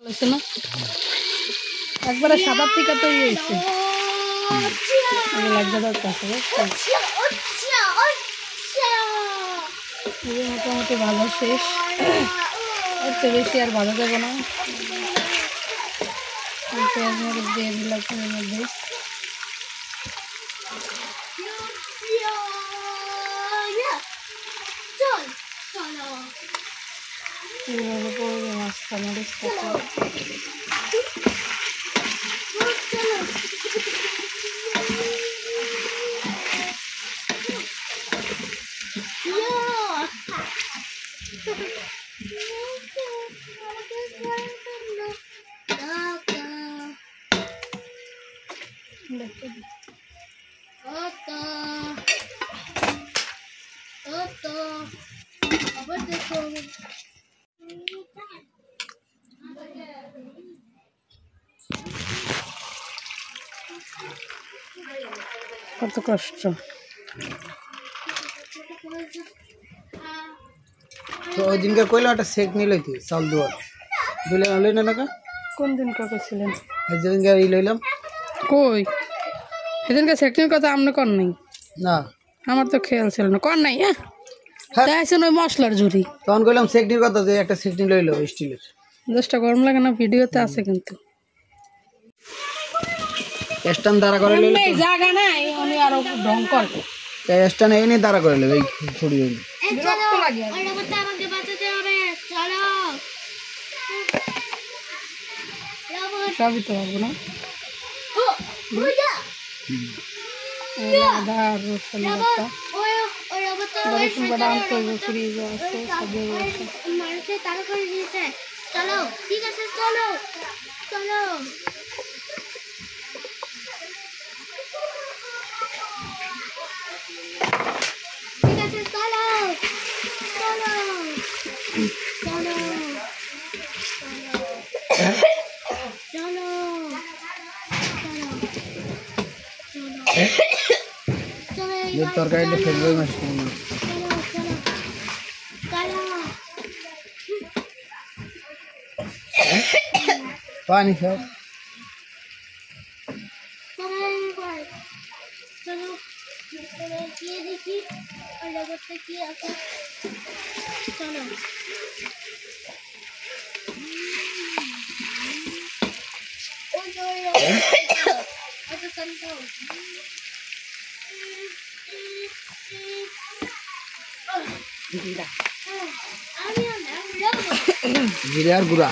হয়েছে না একবারে সাদা থেকে তো হয়েছে লাগবে দরকার মোটামুটি ভালো শেষ এর চেয়ে বেশি আর ভালো যাবে না দিয়ে দিলাম এর মধ্যে এইভাবে পড়বে মাছটা মরিচটা কত কষ্ট তো ওই দিনকে কইলাম একটা সেক নিলইতি চাল দুয়ার দিলে লই না নাকা কোন দিন কইছিলেন এই দিনকে ই লইলাম কই সেদিনকে সেকনির কথা আমনে কোন নাই না আমার তো খেয়াল ছিল না কোন নাই তাইছেন ওই মশলার ঝুরি তখন কইলাম সেকনির কথা যে একটা সেকনি লইলো স্টিলের দশটা গরম লাগে না ভিডিওতে আছে কিন্তু স্ট্যান্ড দাঁড়া করে লইলো এই জায়গা নাই উনি আরো ঢং করবে এই স্ট্যান্ড এনে দাঁড়া করে লইলো এই ছড়ি হইলো বিরক্ত লাগে ওটা করতে আমাকে বাঁচাতে হবে চলো সবই তো পারবো না আদা আর রসুন বাটা রসুন বাটা আনতে হবে ফ্রিজে আছে সবই আছে মানুষে তারা করে দিয়েছে চলো ঠিক আছে চলো চলো ঠিক আছে চলো চলো চলো চলো যে তরকারিটা ফেলবে মাছ পানি খাও দেখি কি আছে চলো জিরে আর গুঁড়া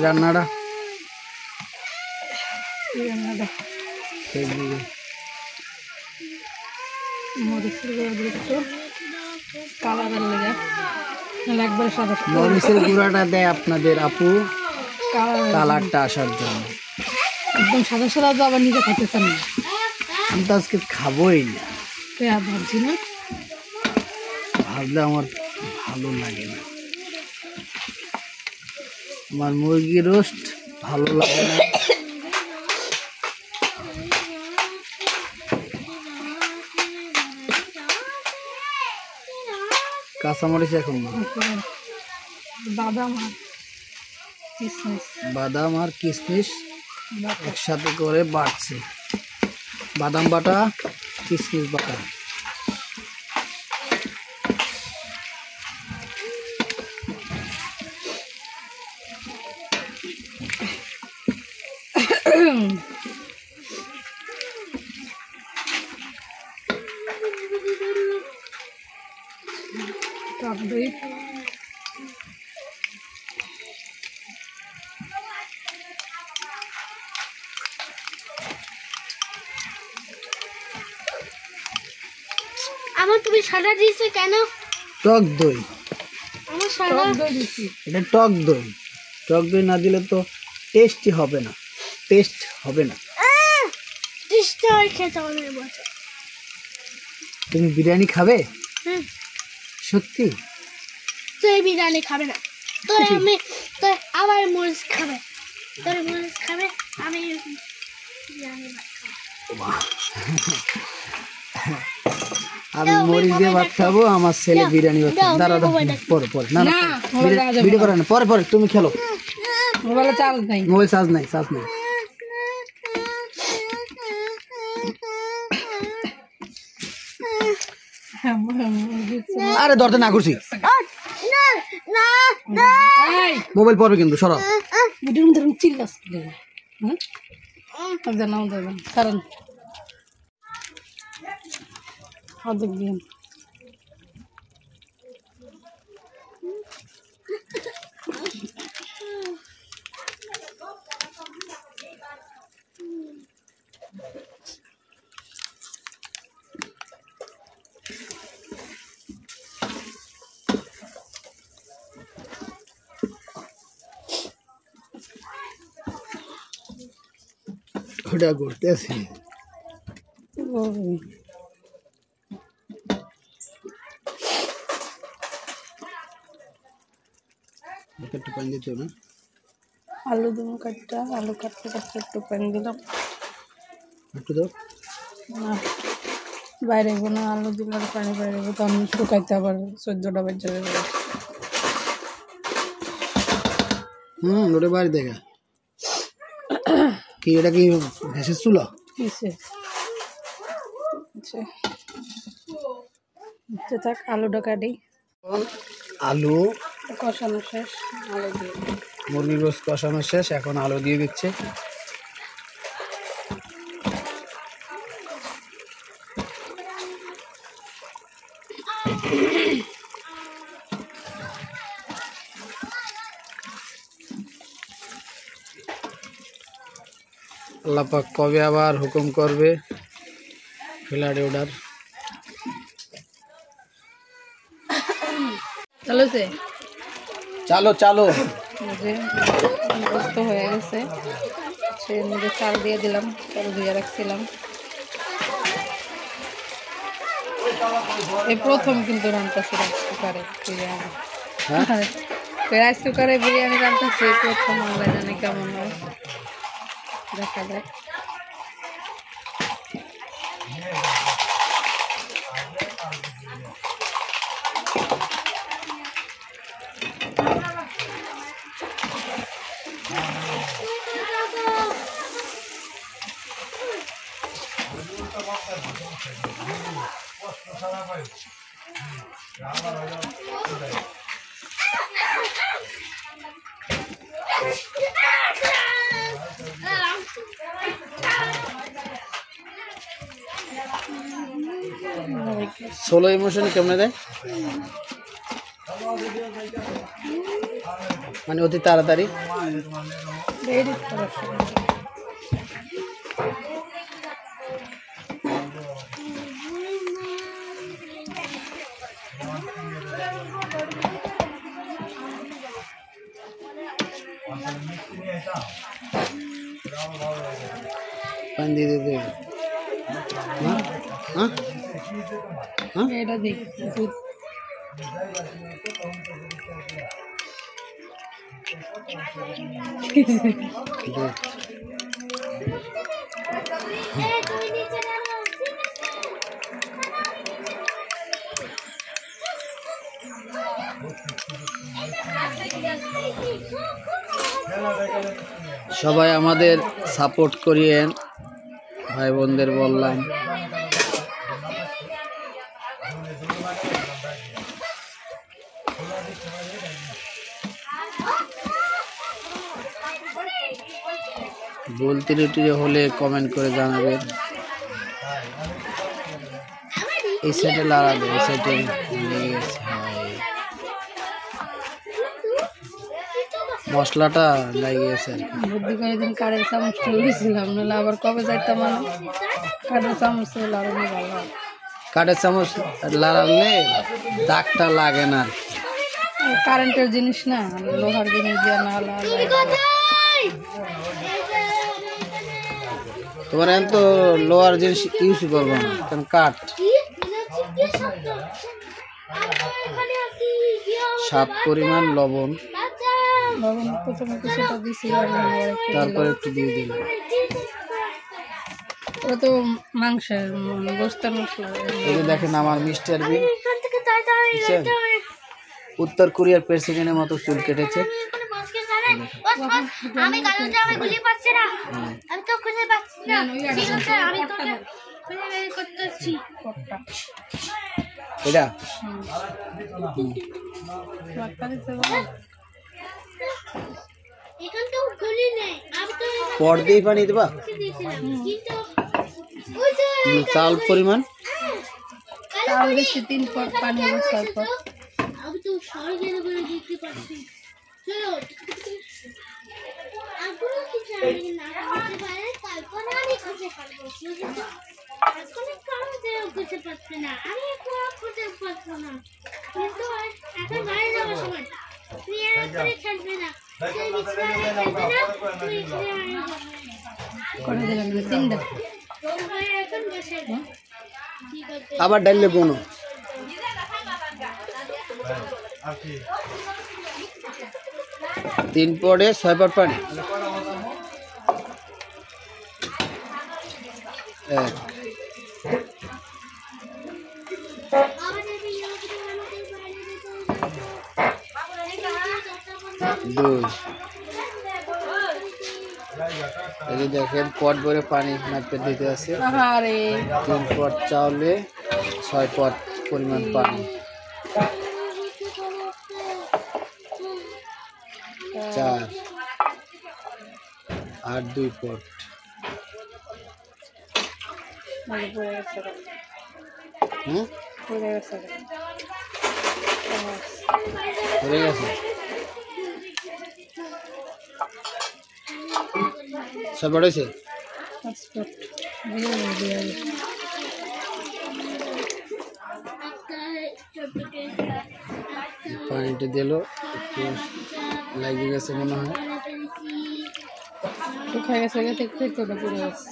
রান্নাটা মরিচের গুঁড়াটা দেয় আপনাদের আপু কালারটা আসার জন্য একদম সাদা সাদা তো আবার নিজে খেতে চান না আমি তো আজকে খাবোই না ভাবছি না ভাবলে আমার ভালো লাগে না আমার মুরগি রোস্ট ভালো লাগে না কাঁচামরিচ এখন না বাদাম আর কিশমিশ একসাথে করে বাটছে বাদাম বাটা কিশমিশ বাটা টক দই আমার তুমি সাদা দিয়েছো কেন টক দই আমার সাদা দই দিচ্ছি এটা টক দই না দিলে তো টেস্টি হবে না টেস্ট হবে না টেস্টটা খেতে অনেক বছর তুমি বিরিয়ানি খাবে সত্যি তুই বিরিয়ানি খাবে না তোর আমি তোর আবার মরিচ খাবে তোর মরিচ খাবে আমি বিরিয়ানি ভাত খাবো আমি মরিচ দিয়ে ভাত খাবো, আমার ছেলে বিরিয়ানি ভাত খাবো। দাঁড়া পরে পরে, না না ভিডিও করে না, পরে পরে তুমি খেলো। মোবাইলে চার্জ নাই, মোবাইল চার্জ নাই, চার্জ নাই। আরে ধরতে না করছি, মোবাইল পড়বে কিন্তু, সরাও। ভিডিওর মধ্যে চিল্লাস জানাও দেবেন কারণ অর্ধেক দিন ওটা করতেছি। একটু পানি দিতে হবে। আলু দেবো কাটটা, আলু কাটতে কাটতে একটু পানি দিলাম। একটু দাও। না বাইরে না, আলু দিলে পানি বাইরে তখন শুকাইতে আবার 14টা বেজে যাবে। ওটা বাড়ি দেখা কি, এটা কি গ্যাসের চুলা? কিসে আচ্ছা থাক, আলুটা কাটি। আলু কষানো শেষ, আলু দিয়ে মুরগির গোশত কষানো শেষ, এখন আলু দিয়ে দিচ্ছে। আল্লাহ পাক কবে আবার হুকুম করবে ফ্লাড অর্ডার। চলেছে, চালো চালো। যে গোস্ত হয়ে গেছে, সে মধ্যে চাল দিয়ে দিলাম, চাল দিয়ে রাখছিলাম। এই প্রথম কিন্তু রান্নাছি রাইস কুকারে বিরিয়ানি। রাইস কুকারে বিরিয়ানি রান্নাছি প্রথম, আল্লাহ জানে কেমন হয়, দেখা যাক। সোলো ইমোশন কেমনে দেয়, মানে অতি তাড়াতাড়ি। পানি দিয়ে দিতে হবে। এটা দিই দুধ, সবাই আমাদের সাপোর্ট করিয়েন, ভাই বোনদের বললাম। ভুল ত্রুটি হলে কমেন্ট করে জানাবেন। এই সাইডে লাগাবে, এই সাইডে মশলাটা লাগিয়েছে আর কি। বুদ্ধি করে দিন কাঠের চামচ তুলেছিলাম, নাহলে আবার কবে যাইতাম। কাঠের চামচ হলে আরো ভালো হয়। কাঠের চামচ লাগালে দাগটা লাগে না। কারেন্টের জিনিস না, লোহার জিনিস দিয়ে না তোমার এখন তো লোহার জিনিস ইউজ করবো না, কারণ কাঠ। স্বাদ পরিমাণ লবণ, প্রথমে কিছুটা দিয়েছিলাম, তারপর একটু দিয়ে দিলাম। ও তো মাংসের গোস্তের মশলা। এই যে দেখেন আমার মিস্টার বিন এখান থেকে তাড়াতাড়ি যেতে হবে। উত্তর কোরিয়ার প্রেসিডেন্টের মতো চুল কেটেছে। আমি এখানে মাস্কের জানে বস বস আমি কারণ যে আমি গুলি পাচ্ছি না, আমি তো খুঁজে পাচ্ছি না। ঠিক আছে আমি তোকে খুঁজে বের করতেছি। কোটটা এটা বাচ্চা দিতে বলো। এখান তো গুলি নেই, আমি তো পর দিয়ে পানি দেবা দিয়েছিলাম কিন্তু ওই যে চাল পরিমাণ তাও বেশি 3 পট পানি বসার পর আমি তো সহজে করে দিতে পারছি। চলো আগুন কি জানি না করতে পারে তারপর আমি খুঁজে পারবো। এখন কারণ যে খুঁজে পাচ্ছে না, আমি খুঁজে পাচ্ছি না, কিন্তু এখন বাইরে যাওয়ার সময় নিয়ে করে ছাড়বে না, সেই বিছানায় ছাড়বে না, তুই এখানে করে দিলাম 3টা। সবাই এখন বসে ঠিক আছে। আবার ডাইলে বোনো 3 পটে 6 পট পানি। এক দুই এই যে দেখেন পট ভরে পানি মাপতে দিতে আছে। আরে 3 পট চাউলে 6 পট পরিমাণ পানি। 4 আর 2 পট। মানে পড়ে গেছে হুম পড়ে গেছে হয়ে গেছে সব বড়ছে। পাসপোর্ট দিয়ে পানিটা দিল একটু লাগিয়ে গেছে মনে হয়। শুকায় গেছে দেখতে তো না পড়ে গেছে।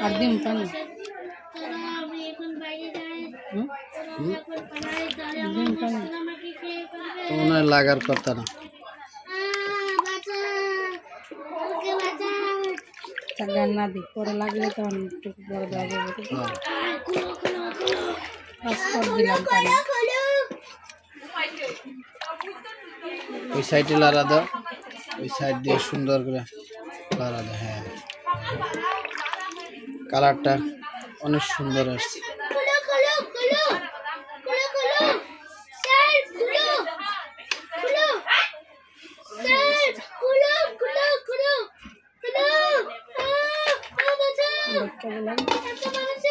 আর দিন পানি আমি এখন বাইরে যাই, হুম দিন পানি আমাকে খেয়ে ফেলবে। তো মনে হয় লাগার কথা না। বাঁচা ওকে বাঁচা। গান না দিই পরে লাগলে তখন একটু বড় দেওয়া যাবে। হ্যাঁ। পাসপোর্ট দিলাম পানি ওই সাইডে লাড়া দাও, ওই সাইড দিয়ে সুন্দর করে লাড়া দাও। হ্যাঁ কালারটা অনেক সুন্দর আসছে। খুলো খুলো খুলো খুলো খুলো স্যার খুলো খুলো স্যার খুলো খুলো খুলো খুলো বাঁচা দেখতে বললাম একটা মানুষ